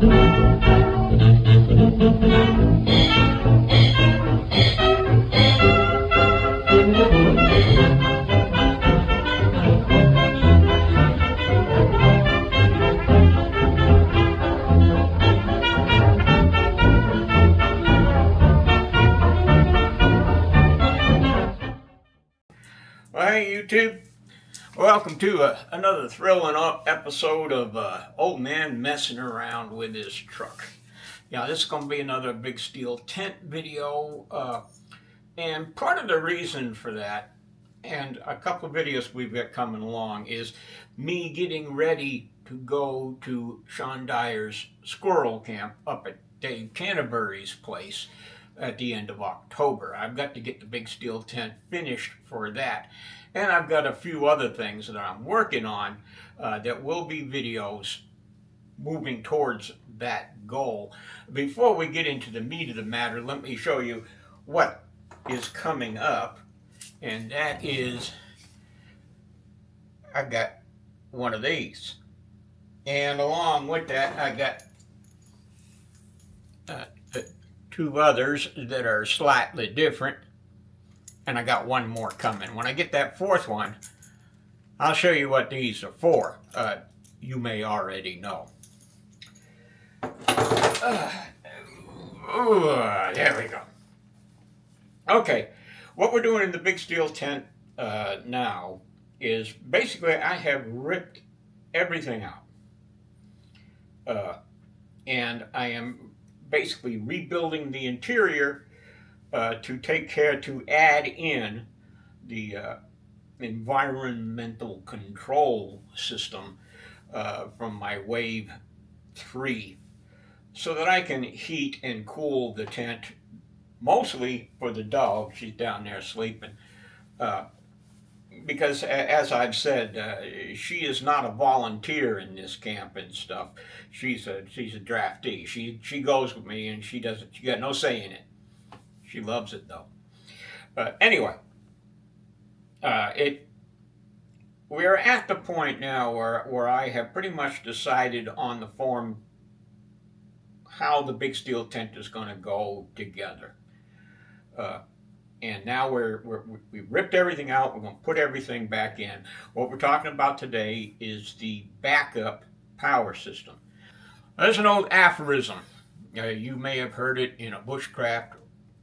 Well, hey YouTube, welcome to another thrilling episode of Old Man Messing Around with His Truck. Yeah, this is going to be another big steel tent video, and part of the reason for that, and a couple of videos we've got coming along, is me getting ready to go to Sean Dyer's squirrel camp up at Dave Canterbury's place at the end of October. I've got to get the big steel tent finished for that, and I've got a few other things that I'm working on that will be videos moving towards that goal. Before we get into the meat of the matter, let me show you what is coming up, and that is I got one of these, and along with that I got two others that are slightly different, and I got one more coming. When I get that fourth one, I'll show you what these are for. You may already know. There we go. Okay, what we're doing in the big steel tent now is basically I have ripped everything out, and I am basically rebuilding the interior to take care to add in the environmental control system from my Wave 3, so that I can heat and cool the tent, mostly for the dog. She's down there sleeping, because as I've said, she is not a volunteer in this camp and stuff. She's a draftee. She goes with me, and she got no say in it. She loves it though. Anyway, we're at the point now where I have pretty much decided on the form how the big steel tent is going to go together. And now we've ripped everything out. We're going to put everything back in. What we're talking about today is the backup power system. There's an old aphorism. You may have heard it in a bushcraft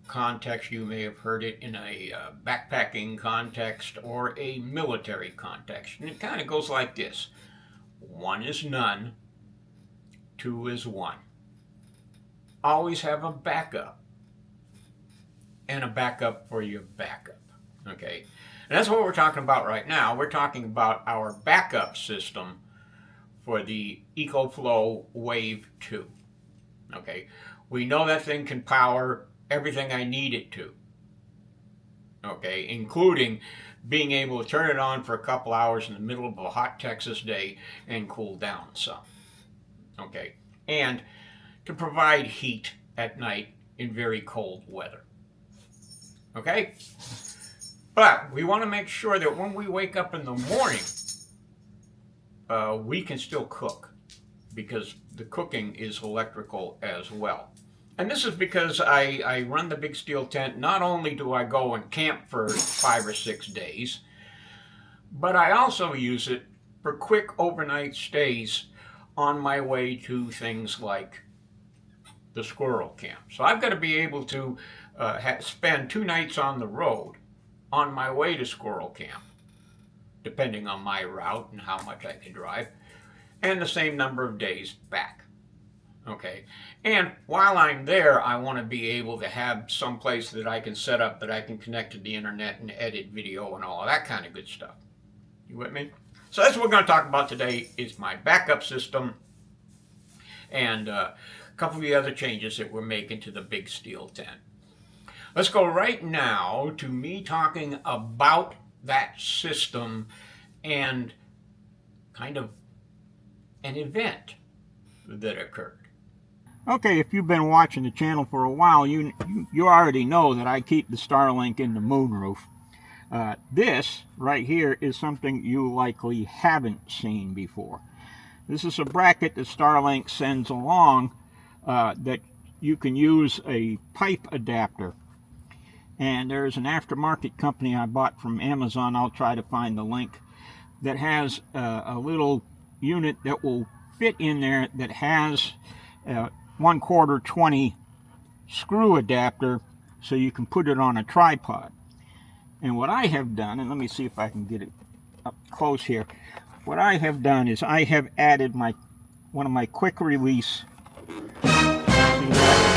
context. You may have heard it in a backpacking context or a military context. And it kind of goes like this. One is none. Two is one. Always have a backup. And a backup for your backup, okay? And that's what we're talking about right now. We're talking about our backup system for the EcoFlow Wave 2, okay? We know that thing can power everything I need it to, okay? Including being able to turn it on for a couple hours in the middle of a hot Texas day and cool down some, okay? And to provide heat at night in very cold weather. Okay? But we want to make sure that when we wake up in the morning, we can still cook, because the cooking is electrical as well. And this is because I run the big steel tent. Not only do I go and camp for 5 or 6 days, but I also use it for quick overnight stays on my way to things like the squirrel camp. So I've got to be able to spend 2 nights on the road on my way to squirrel camp, depending on my route and how much I can drive, and the same number of days back. Okay, and while I'm there, I want to be able to have some place that I can set up, that I can connect to the internet and edit video and all of that kind of good stuff. You with me? So that's what we're going to talk about today, is my backup system and a couple of the other changes that we're making to the big steel tent. Let's go right now to me talking about that system and kind of an event that occurred. Okay, if you've been watching the channel for a while, you already know that I keep the Starlink in the moonroof. This right here is something you likely haven't seen before. This is a bracket that Starlink sends along that you can use a pipe adapter. And there's an aftermarket company I bought from Amazon, I'll try to find the link, that has a little unit that will fit in there that has a 1/4 20 screw adapter, so you can put it on a tripod. And what I have done, and let me see if I can get it up close here. What I have done is I have added one of my quick release. See that?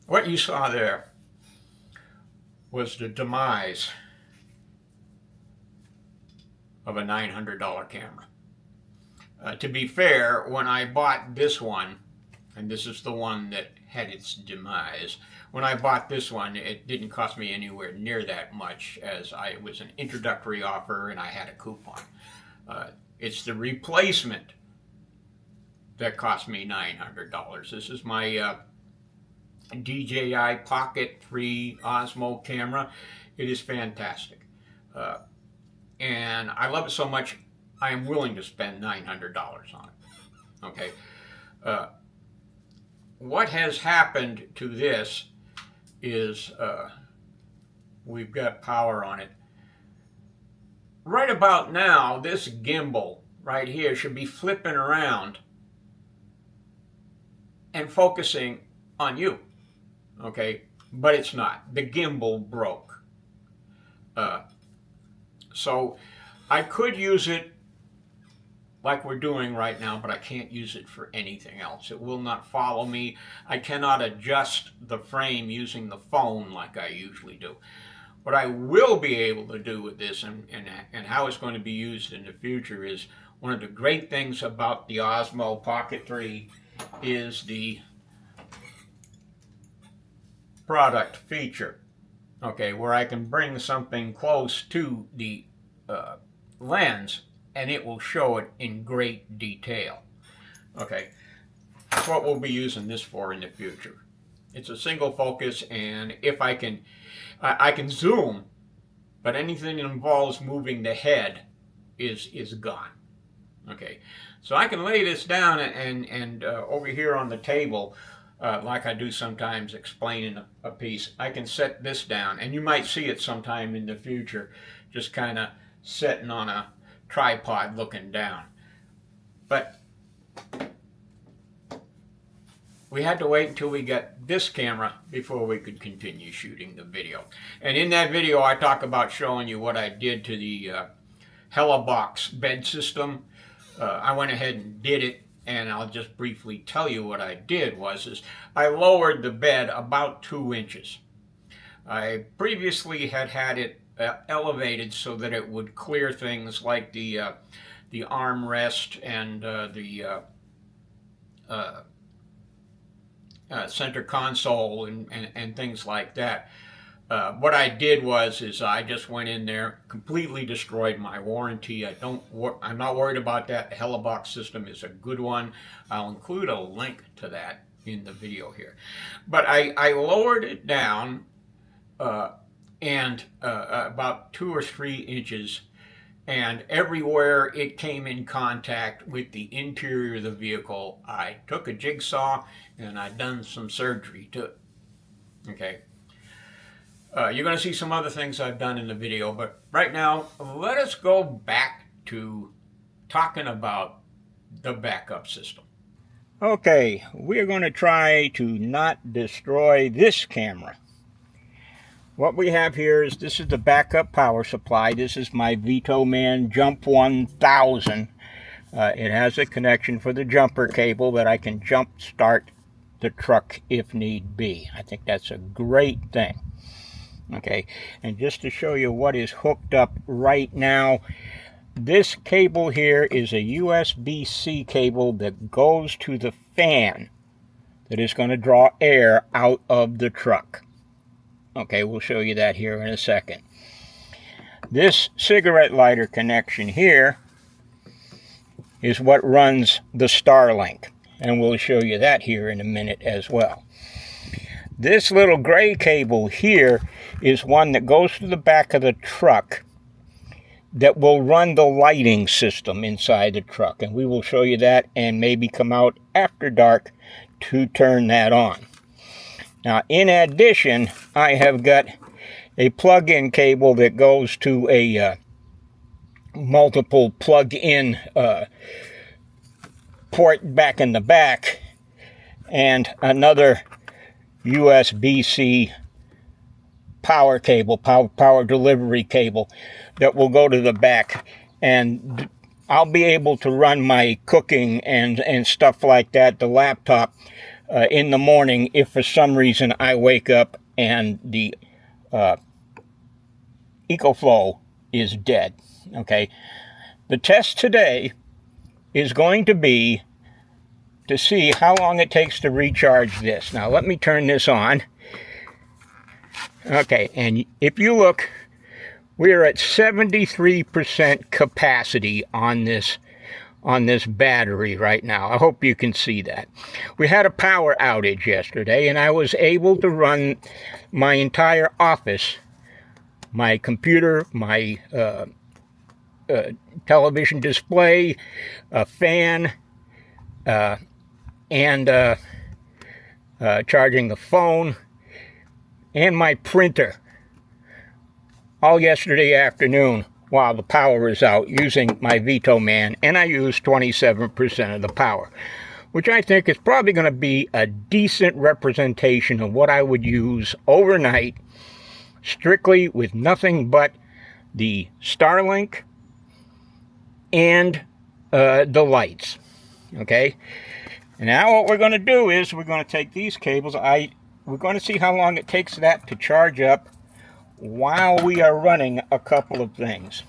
What you saw there was the demise of a $900 camera. To be fair, when I bought this one, and this is the one that had its demise, when I bought this one, it didn't cost me anywhere near that much, as it was an introductory offer and I had a coupon. It's the replacement that cost me $900. This is my DJI Pocket 3 Osmo camera. It is fantastic. And I love it so much, I am willing to spend $900 on it. Okay. What has happened to this is we've got power on it. Right about now, this gimbal right here should be flipping around and focusing on you. Okay, but it's not. The gimbal broke. So I could use it like we're doing right now, but I can't use it for anything else. It will not follow me. I cannot adjust the frame using the phone like I usually do. What I will be able to do with this and how it's going to be used in the future is, one of the great things about the Osmo Pocket 3 is the product feature, okay, where I can bring something close to the lens and it will show it in great detail. Okay, that's what we'll be using this for in the future. It's a single focus, and if I can zoom, but anything that involves moving the head is gone. Okay, so I can lay this down and over here on the table, like I do sometimes explaining a piece, I can set this down, and you might see it sometime in the future, just kind of sitting on a tripod looking down. But we had to wait until we got this camera before we could continue shooting the video. And in that video I talk about showing you what I did to the Helibox bed system. I went ahead and did it, and I'll just briefly tell you what I did is I lowered the bed about 2 inches. I previously had it elevated so that it would clear things like the armrest and the center console and things like that. What I did is I just went in there, completely destroyed my warranty. I'm not worried about that. The Helibox system is a good one. I'll include a link to that in the video here. But I lowered it down and about 2 or 3 inches, and everywhere it came in contact with the interior of the vehicle, I took a jigsaw and I done some surgery to it. Okay. You're going to see some other things I've done in the video, but right now, let us go back to talking about the backup system. Okay, we're going to try to not destroy this camera. What we have here is, this is the backup power supply. This is my Vitoman Jump 1000. It has a connection for the jumper cable that I can jump start the truck if need be. I think that's a great thing. Okay, and just to show you what is hooked up right now, this cable here is a USB-C cable that goes to the fan that is going to draw air out of the truck. Okay, we'll show you that here in a second. This cigarette lighter connection here is what runs the Starlink. and we'll show you that here in a minute as well. This little gray cable here is one that goes to the back of the truck that will run the lighting system inside the truck, and we will show you that and maybe come out after dark to turn that on. Now, in addition, I have got a plug-in cable that goes to a multiple plug-in port back in the back, and another USB-C power cable, power delivery cable that will go to the back, and I'll be able to run my cooking and stuff like that, the laptop, in the morning if for some reason I wake up and the EcoFlow is dead. Okay, the test today is going to be to see how long it takes to recharge this. Now let me turn this on. Okay, and if you look, we're at 73% capacity on this battery right now. I hope you can see that. We had a power outage yesterday, and I was able to run my entire office, my computer, my television display, a fan, and charging the phone, and my printer all yesterday afternoon while the power is out using my Veto Man, and I used 27% of the power, which I think is probably going to be a decent representation of what I would use overnight, strictly with nothing but the Starlink and the lights. Okay, and now what we're going to do is we're going to take these cables. We're going to see how long it takes that to charge up while we are running a couple of things.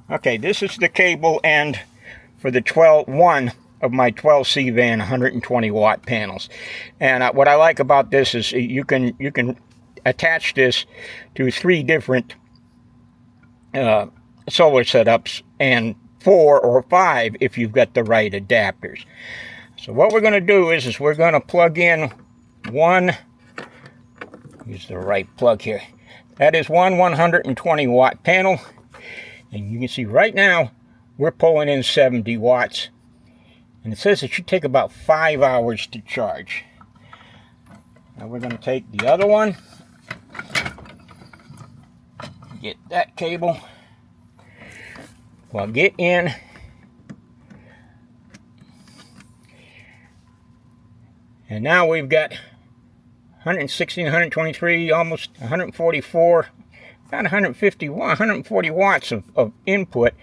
Okay, this is the cable end for the one of my 12C van 120 watt panels. And what I like about this is you can attach this to 3 different solar setups, and 4 or 5 if you've got the right adapters. So what we're going to do is we're going to plug in one, use the right plug here. That is one 120 watt panel. And you can see right now we're pulling in 70 watts. And it says it should take about 5 hours to charge. Now we're going to take the other one, get that cable, plug it in, and now we've got 116, 123, almost 144, about 140 watts of input,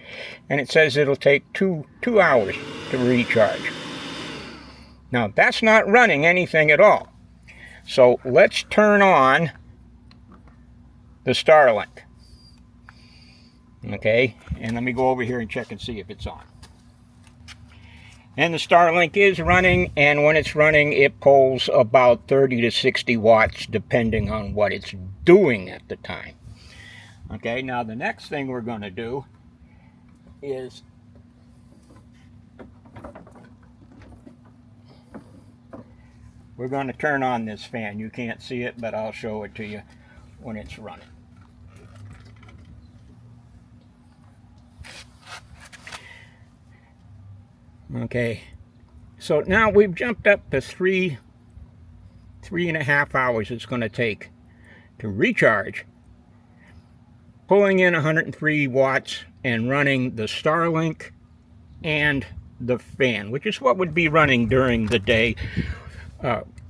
and it says it'll take two hours to recharge. Now that's not running anything at all. So let's turn on the Starlink. Okay, and let me go over here and check and see if it's on. And the Starlink is running, and when it's running, it pulls about 30 to 60 watts, depending on what it's doing at the time. Okay, now the next thing we're going to do is we're going to turn on this fan. You can't see it, but I'll show it to you when it's running. Okay, so now we've jumped up to 3.5 hours it's going to take to recharge, pulling in 103 watts and running the Starlink and the fan, which is what would be running during the day,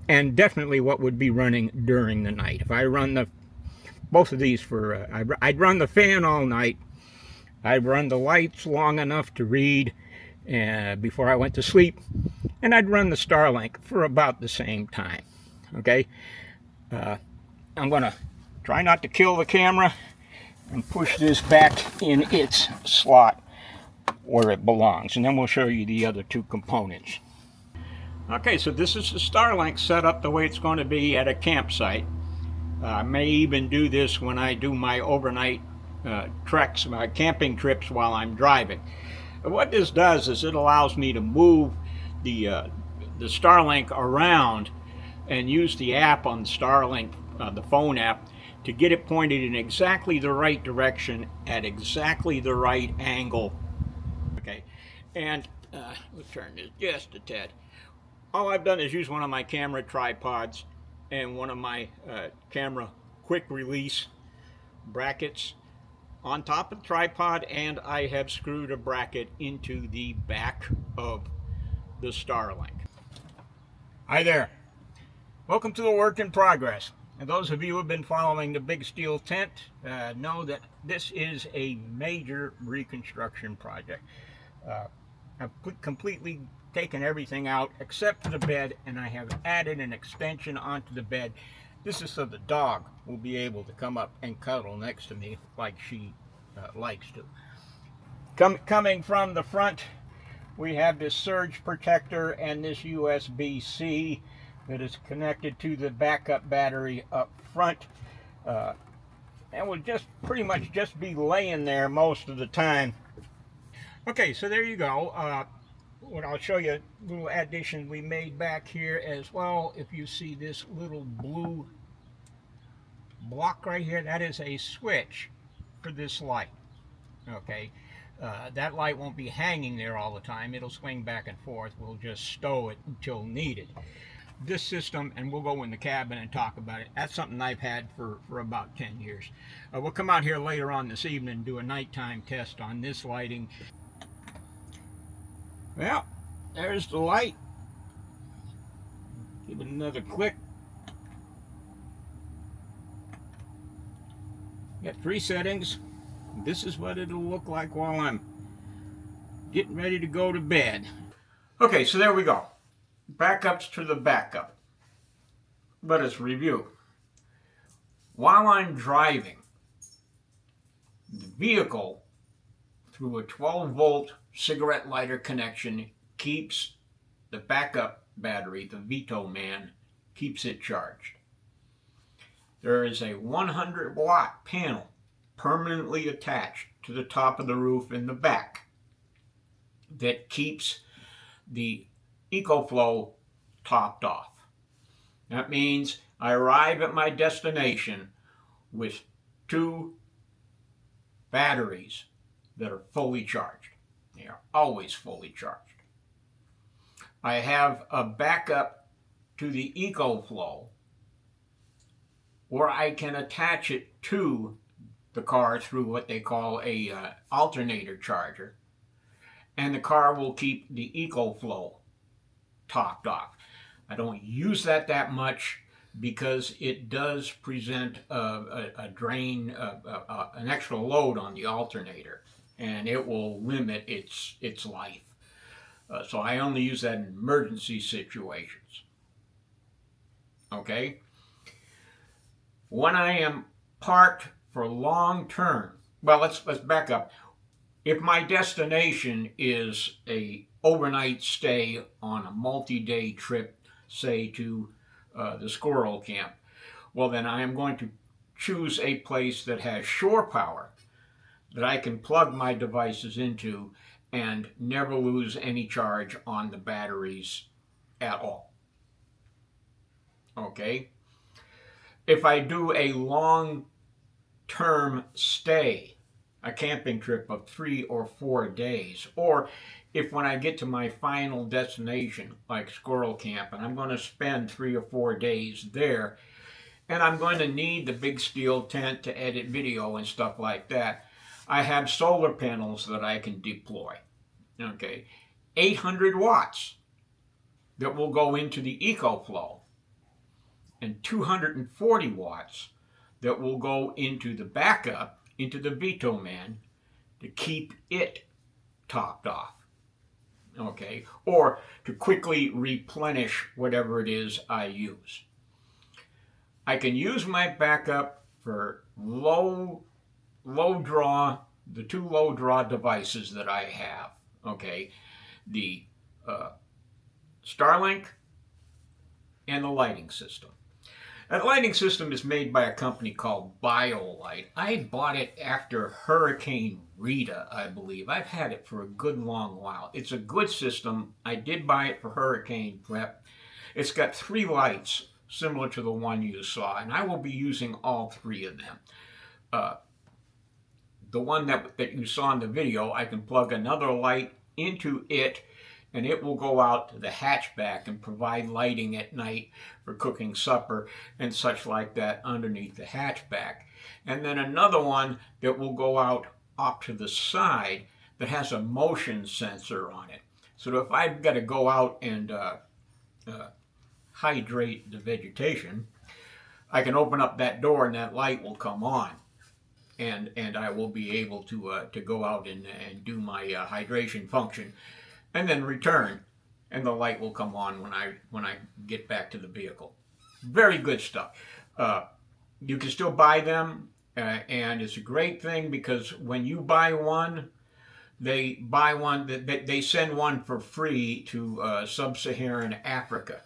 and definitely what would be running during the night. If I run both of these I'd run the fan all night, I'd run the lights long enough to read before I went to sleep, and I'd run the Starlink for about the same time. Okay, I'm going to try not to kill the camera and push this back in its slot where it belongs, and then we'll show you the other 2 components. Okay, so this is the Starlink set up the way it's going to be at a campsite. I may even do this when I do my overnight treks, my camping trips while I'm driving. What this does is it allows me to move the Starlink around and use the app on Starlink, the phone app, to get it pointed in exactly the right direction at exactly the right angle. Okay, and let's turn this just a tad. All I've done is use one of my camera tripods and one of my camera quick release brackets on top of the tripod, and I have screwed a bracket into the back of the Starlink. Hi there. Welcome to the work in progress. And those of you who have been following the Big Steel Tent know that this is a major reconstruction project. I've completely taken everything out except for the bed, and I have added an extension onto the bed. This is so the dog will be able to come up and cuddle next to me like she likes to. Coming from the front, we have this surge protector and this USB-C that is connected to the backup battery up front, and will just pretty much just be laying there most of the time. Okay, so there you go. What I'll show you, a little addition we made back here as well. If you see this little blue block right here, that is a switch for this light. Okay, that light won't be hanging there all the time. It'll swing back and forth. We'll just stow it until needed. This system, and we'll go in the cabin and talk about it, that's something I've had for about 10 years. We'll come out here later on this evening and do a nighttime test on this lighting. Well, there's the light. Give it another click. Got 3 settings. This is what it'll look like while I'm getting ready to go to bed. Okay, so there we go. Backups to the backup. Let us review. While I'm driving, the vehicle, through a 12-volt cigarette lighter connection, keeps the backup battery, the Veto Man, keeps it charged. There is a 100-watt panel permanently attached to the top of the roof in the back that keeps the EcoFlow topped off. That means I arrive at my destination with 2 batteries that are fully charged. They are always fully charged. I have a backup to the EcoFlow, or I can attach it to the car through what they call a alternator charger, and the car will keep the EcoFlow topped off. I don't use that much because it does present a drain, an extra load on the alternator, and it will limit its life. So I only use that in emergency situations. Okay? When I am parked for long term, well, let's back up. If my destination is a overnight stay on a multi-day trip, say to the squirrel camp, well, then I am going to choose a place that has shore power that I can plug my devices into and never lose any charge on the batteries at all. Okay? If I do a long-term stay, a camping trip of 3 or 4 days, or if when I get to my final destination, like squirrel camp, and I'm going to spend 3 or 4 days there, and I'm going to need the big steel tent to edit video and stuff like that, I have solar panels that I can deploy. Okay, 800 watts that will go into the EcoFlow, and 240 watts that will go into the backup, into the Veto Man, to keep it topped off. Okay, or to quickly replenish whatever it is I use. I can use my backup for low draw, the 2 low draw devices that I have. Okay, the Starlink and the lighting system. That lighting system is made by a company called BioLite. I bought it after Hurricane Rita, I believe. I've had it for a good long while. It's a good system. I did buy it for hurricane prep. It's got 3 lights similar to the one you saw, and I will be using all 3 of them. The one that you saw in the video, I can plug another light into it, and it will go out to the hatchback and provide lighting at night for cooking supper and such like that underneath the hatchback. And then another one that will go out off to the side that has a motion sensor on it. So if I've got to go out and hydrate the vegetation, I can open up that door and that light will come on. And I will be able to go out and do my hydration function, and then return, and the light will come on when I get back to the vehicle. Very good stuff. You can still buy them, and it's a great thing because when you buy one, they send one for free to sub-Saharan Africa.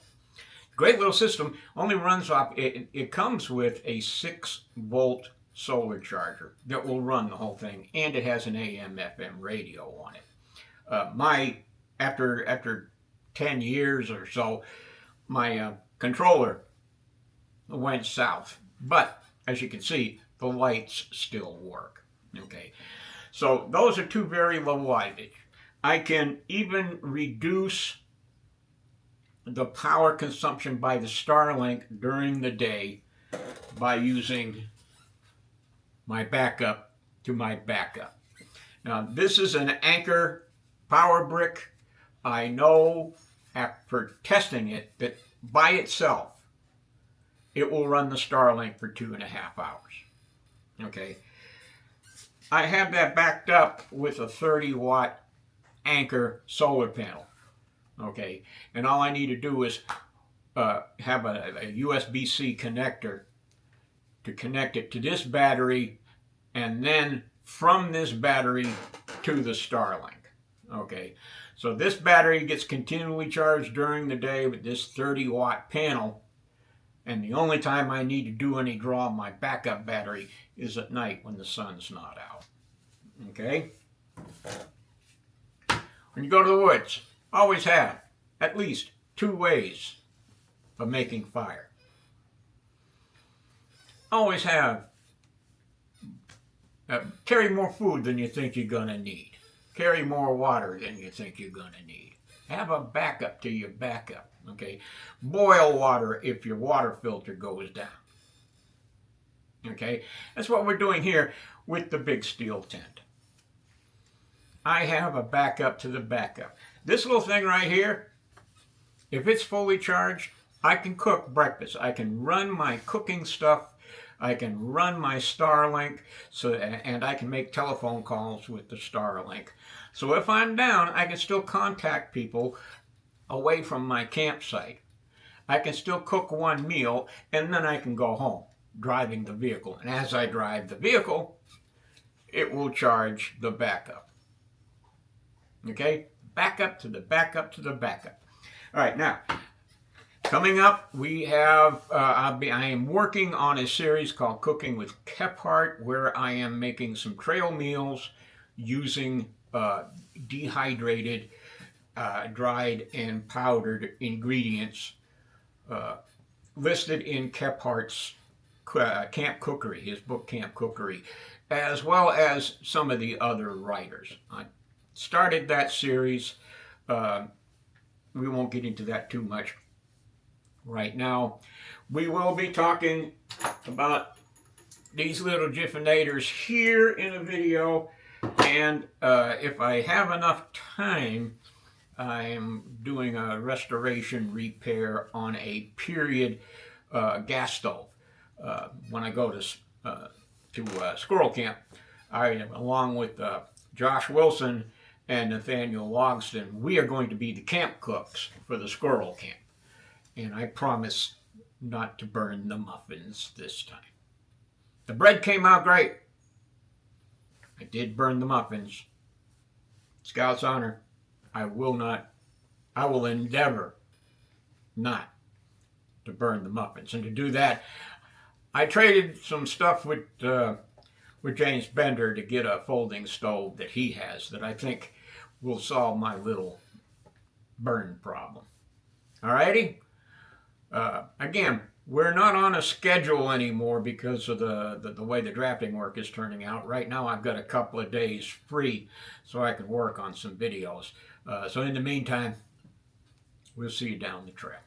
Great little system. Only runs off. It comes with a 6-volt solar charger that will run the whole thing, and it has an AM/FM radio on it. After 10 years or so, my controller went south, but as you can see, the lights still work. Okay, so those are 2 very low wattage. I can even reduce the power consumption by the Starlink during the day by using my backup to my backup. Now, this is an Anchor power brick. I know after testing it that by itself, it will run the Starlink for 2.5 hours. Okay. I have that backed up with a 30-watt Anchor solar panel. Okay. And all I need to do is have a USB-C connector to connect it to this battery, and then from this battery to the Starlink. Okay, so this battery gets continually charged during the day with this 30-watt panel, and the only time I need to do any draw on my backup battery is at night when the sun's not out. Okay? When you go to the woods, always have at least 2 ways of making fire. Always have, carry more food than you think you're going to need. Carry more water than you think you're going to need. Have a backup to your backup, okay? Boil water if your water filter goes down, okay? That's what we're doing here with the big steel tent. I have a backup to the backup. This little thing right here, if it's fully charged, I can cook breakfast. I can run my cooking stuff. I can run my Starlink, and I can make telephone calls with the Starlink. So if I'm down, I can still contact people away from my campsite. I can still cook one meal, and then I can go home, driving the vehicle. And as I drive the vehicle, it will charge the backup. Okay? Backup to the backup to the backup. All right, now, coming up, we have, I am working on a series called Cooking with Kephart, where I am making some trail meals using dehydrated, dried, and powdered ingredients listed in Kephart's Camp Cookery, his book Camp Cookery, as well as some of the other writers. I started that series. We won't get into that too much right now. We will be talking about these little jiffinators here in a video, and if I have enough time, I am doing a restoration repair on a period gas stove. When I go to squirrel camp, along with Josh Wilson and Nathaneal Logsdon, we are going to be the camp cooks for the squirrel camp. And I promise not to burn the muffins this time. The bread came out great. I did burn the muffins. Scout's honor, I will endeavor not to burn the muffins. And to do that, I traded some stuff with James Bender to get a folding stove that he has that I think will solve my little burn problem. Alrighty? Again, we're not on a schedule anymore because of the way the drafting work is turning out. Right now I've got a couple of days free so I can work on some videos. So in the meantime, we'll see you down the trail.